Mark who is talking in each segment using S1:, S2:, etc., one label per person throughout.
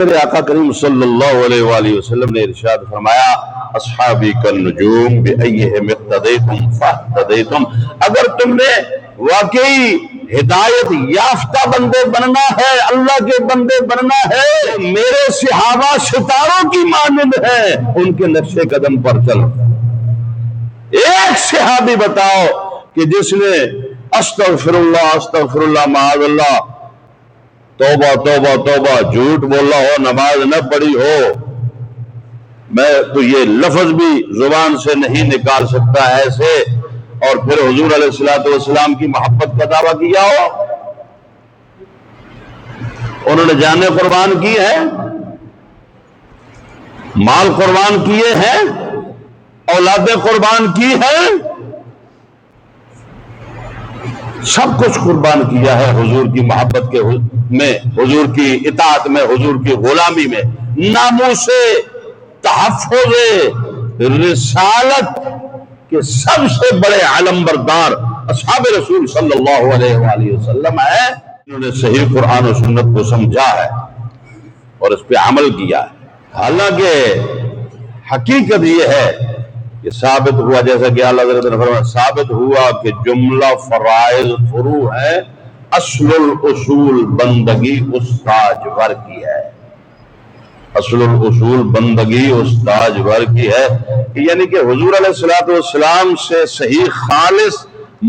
S1: میرے آقا کریم صلی اللہ علیہ وآلہ وسلم نے ارشاد فرمایا اصحابی کالنجوم بأیہم اقتدیتم فاہتدیتم، اگر تم نے واقعی ہدایت یافتہ بندے بننا ہے، اللہ کے بندے بننا ہے، میرے صحابہ ستاروں کی مانند ہیں، ان کے نقش قدم پر چل۔ ایک صحابی بتاؤ کہ جس نے استغفر اللہ معاذ اللہ، توبہ توبہ توبہ، جھوٹ بولا ہو، نماز نہ پڑھی ہو، میں تو یہ لفظ بھی زبان سے نہیں نکال سکتا ایسے، اور پھر حضور علیہ السلام کی محبت کا دعویٰ کیا ہو؟ انہوں نے جانیں قربان کی ہے، مال قربان کیے ہیں، اولادیں قربان کی ہیں، سب کچھ قربان کیا ہے حضور کی محبت کے میں، حضور کی اطاعت میں، حضور کی غلامی میں، ناموس تحفظ رسالت کے سب سے بڑے علم بردار اصحاب رسول صلی اللہ علیہ وآلہ وسلم ہیں، انہوں نے صحیح قرآن و سنت کو سمجھا ہے اور اس پہ عمل کیا ہے۔ حالانکہ حقیقت یہ ہے کہ ثابت ہوا، جیسا کہ اعلیٰ حضرت نے فرمایا، ثابت ہوا کہ جملہ فرائض فروع ہے، اصل الاصول بندگی استاج ور کی ہے، اصل الاصول بندگی استاج ور کی ہے، یعنی کہ حضور علیہ السلام سے صحیح خالص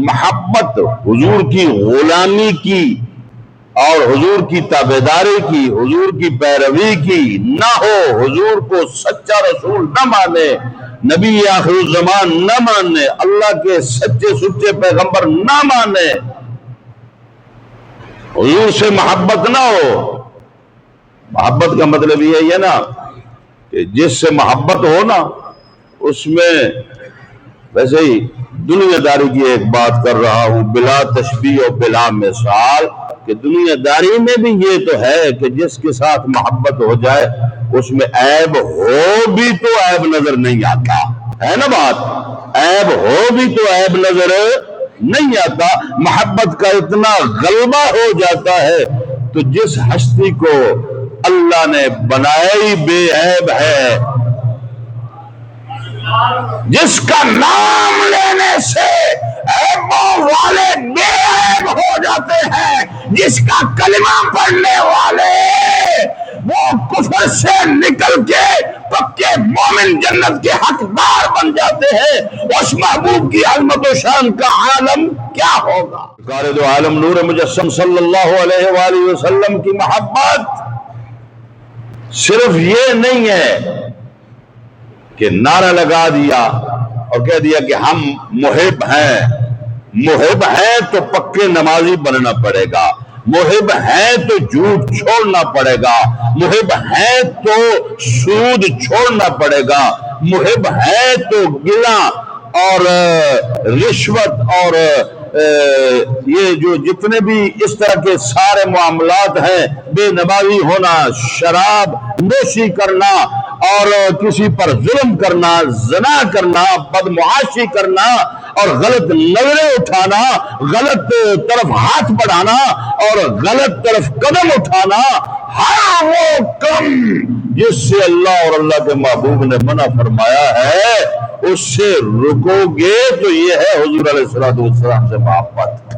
S1: محبت، حضور کی غلامی کی اور حضور کی تابعداری کی، حضور کی پیروی کی نہ ہو، حضور کو سچا رسول نہ مانے، نبی آخر الزمان نہ مانے، اللہ کے سچے سچے پیغمبر نہ مانے، حضور سے محبت نہ ہو۔ محبت کا مطلب یہ ہے نا کہ جس سے محبت ہو نا، اس میں ویسے ہی دنیا داری کی ایک بات کر رہا ہوں بلا تشبیہ و بلا مثال، کہ دنیا داری میں بھی یہ تو ہے کہ جس کے ساتھ محبت ہو جائے اس میں عیب ہو بھی تو عیب نظر نہیں آتا ہے نا، بات عیب ہو بھی تو عیب نظر نہیں آتا، محبت کا اتنا غلبہ ہو جاتا ہے تو جس ہستی کو اللہ نے بنایا ہی بے عیب ہے، جس کا نام لینے سے عیبوں والے بے عیب ہو جاتے ہیں، جس کا کلمہ پڑھنے والے وہ کفر سے نکل کے پکے مومن جنت کے حقدار بن جاتے ہیں، اس محبوب کی عظمت و شان کا عالم کیا ہوگا؟ قائد عالم نور مجسم صلی اللہ علیہ وآلہ وسلم کی محبت صرف یہ نہیں ہے کہ نعرہ لگا دیا اور کہہ دیا کہ ہم محب ہیں، محب ہیں تو پکے نمازی بننا پڑے گا، محب ہیں تو جھوٹ چھوڑنا پڑے گا، محب ہیں تو سود چھوڑنا پڑے گا، محب ہیں تو گلا اور رشوت اور یہ جو جتنے بھی اس طرح کے سارے معاملات ہیں، بے نمازی ہونا، شراب نوشی کرنا اور کسی پر ظلم کرنا، زنا کرنا، بدمعاشی کرنا اور غلط نظریں اٹھانا، غلط طرف ہاتھ بڑھانا اور غلط طرف قدم اٹھانا، ہر وہ کم جس سے اللہ اور اللہ کے محبوب نے منع فرمایا ہے، اس سے رکو گے تو یہ ہے حضور علیہ السلام سے محبت۔